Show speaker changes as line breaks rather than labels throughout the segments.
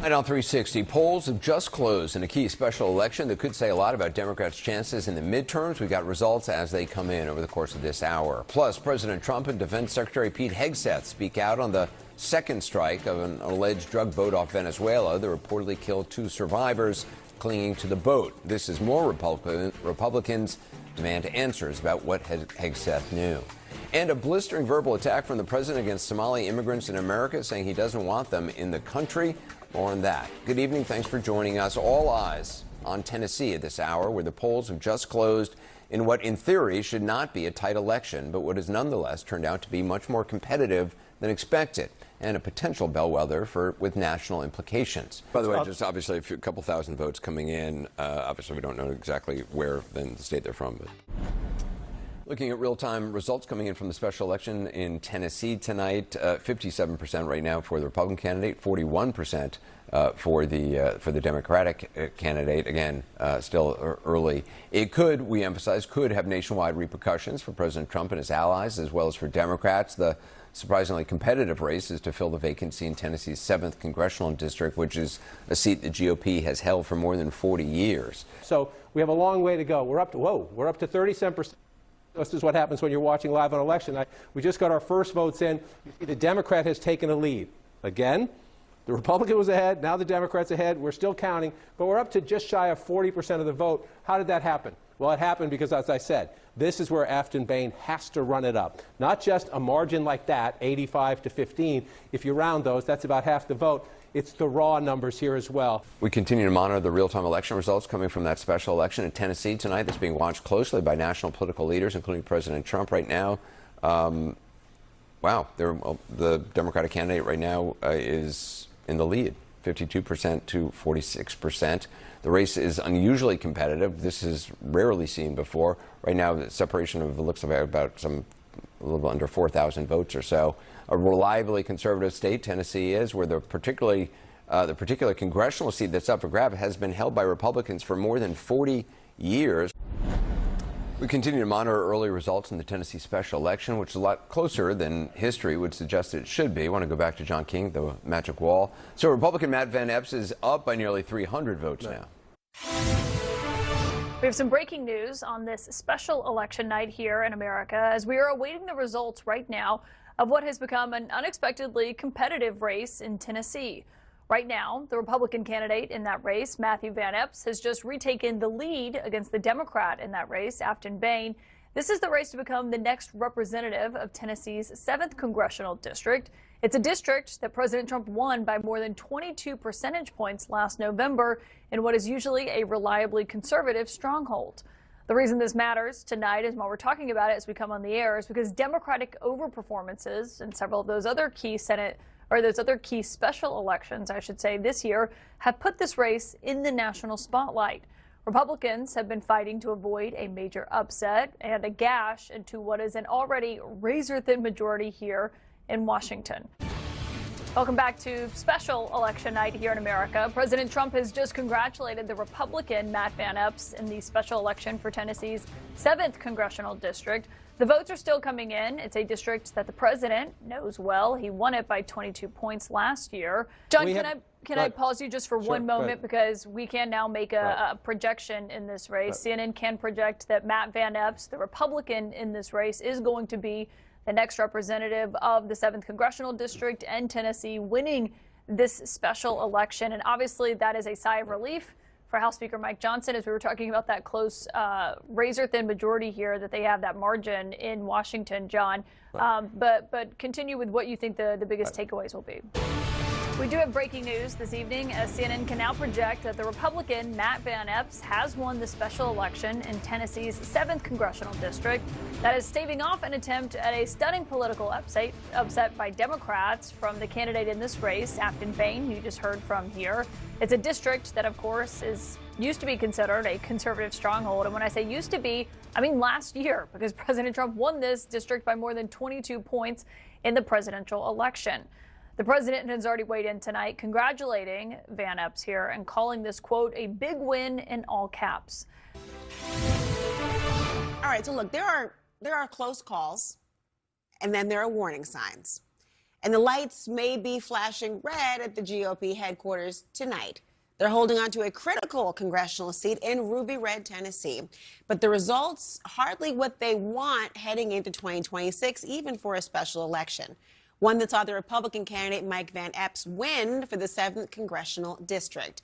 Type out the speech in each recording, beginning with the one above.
And on 360, polls have just closed in a key special election that could say a lot about Democrats' chances in the midterms. We got results as they come in over the course of this hour. Plus, President Trump and Defense Secretary Pete Hegseth speak out on the second strike of an alleged drug boat off Venezuela that reportedly killed 2 survivors clinging to the boat. This is more Republicans demand answers about what Hegseth knew. And a blistering verbal attack from the president against Somali immigrants in America, saying he doesn't want them in the country. More on that. Good evening. Thanks for joining us. All eyes on Tennessee at this hour, where the polls have just closed in what, in theory, should not be a tight election, but what has nonetheless turned out to be much more competitive than expected, and a potential bellwether with national implications. By the way, just obviously a couple thousand votes coming in. Obviously, we don't know exactly where in the state they're from, but looking at real-time results coming in from the special election in Tennessee tonight, 57% right now for the Republican candidate, 41% for the Democratic candidate. Again, still early. It could, we emphasize, could have nationwide repercussions for President Trump and his allies, as well as for Democrats. The surprisingly competitive race is to fill the vacancy in Tennessee's 7th congressional district, which is a seat the GOP has held for more than 40 years.
So we have a long way to go. We're up to 37%. This is what happens when you're watching live on election night. We just got our first votes in. You see the Democrat has taken a lead. Again, the Republican was ahead. Now the Democrat's ahead. We're still counting, but we're up to just shy of 40% of the vote. How did that happen? Well, it happened because, as I said, this is where Afton Bain has to run it up. Not just a margin like that, 85 to 15. If you round those, that's about half the vote. It's the raw numbers here as well.
We continue to monitor the real-time election results coming from that special election in Tennessee tonight that's being watched closely by national political leaders, including President Trump right now. The Democratic candidate right now is in the lead, 52% to 46%. The race is unusually competitive. This is rarely seen before. Right now, the separation of, it looks like about a little under 4,000 votes or so. A reliably conservative state, Tennessee is, where the particular congressional seat that's up for grabs has been held by Republicans for more than 40 years. We continue to monitor early results in the Tennessee special election, which is a lot closer than history would suggest it should be. I want to go back to John King, the magic wall. So Republican Matt Van Epps is up by nearly 300 votes now.
We have some breaking news on this special election night here in America, as we are awaiting the results right now of what has become an unexpectedly competitive race in Tennessee. Right now, the Republican candidate in that race, Matthew Van Epps, has just retaken the lead against the Democrat in that race, Afton Bain. This is the race to become the next representative of Tennessee's 7th congressional district. It's a district that President Trump won by more than 22 percentage points last November in what is usually a reliably conservative stronghold. The reason this matters tonight, is while we're talking about it as we come on the air, is because Democratic overperformances in several of those other key special elections, I should say, this year have put this race in the national spotlight. Republicans have been fighting to avoid a major upset and a gash into what is an already razor-thin majority here in Washington. Welcome back to special election night here in America. President Trump has just congratulated the Republican Matt Van Epps in the special election for Tennessee's 7th congressional district. The votes are still coming in. It's a district that the president knows well. He won it by 22 points last year. John, can I pause you just for one moment, because we can now make a projection in this race. CNN can project that Matt Van Epps, the Republican in this race, is going to be the next representative of the 7th congressional district and Tennessee, winning this special election. And obviously that is a sigh of relief for House Speaker Mike Johnson, as we were talking about that close razor-thin majority here, that they have that margin in Washington, John. But continue with what you think the biggest takeaways will be. We do have breaking news this evening, as CNN can now project that the Republican Matt Van Epps has won the special election in Tennessee's 7th congressional district. That is staving off an attempt at a stunning political upset by Democrats from the candidate in this race, Afton Bain, who you just heard from here. It's a district that, of course, used to be considered a conservative stronghold. And when I say used to be, I mean last year, because President Trump won this district by more than 22 points in the presidential election. The president has already weighed in tonight, congratulating Van Epps here and calling this, quote, a big win in all caps.
All right, so look, there are close calls, and then there are warning signs. And the lights may be flashing red at the GOP headquarters tonight. They're holding on to a critical congressional seat in Ruby Red, Tennessee. But the results hardly what they want heading into 2026, even for a special election. One that saw the Republican candidate Mike Van Epps win for the 7th congressional district.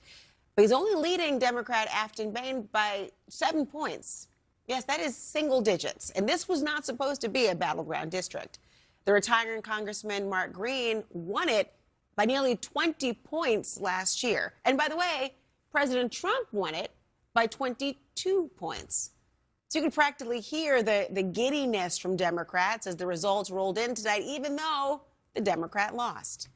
But he's only leading Democrat Afton Bain by 7 points. Yes, that is single digits. And this was not supposed to be a battleground district. The retiring Congressman Mark Green won it by nearly 20 points last year. And by the way, President Trump won it by 22 points. So you could practically hear the giddiness from Democrats as the results rolled in tonight, even though the Democrat lost.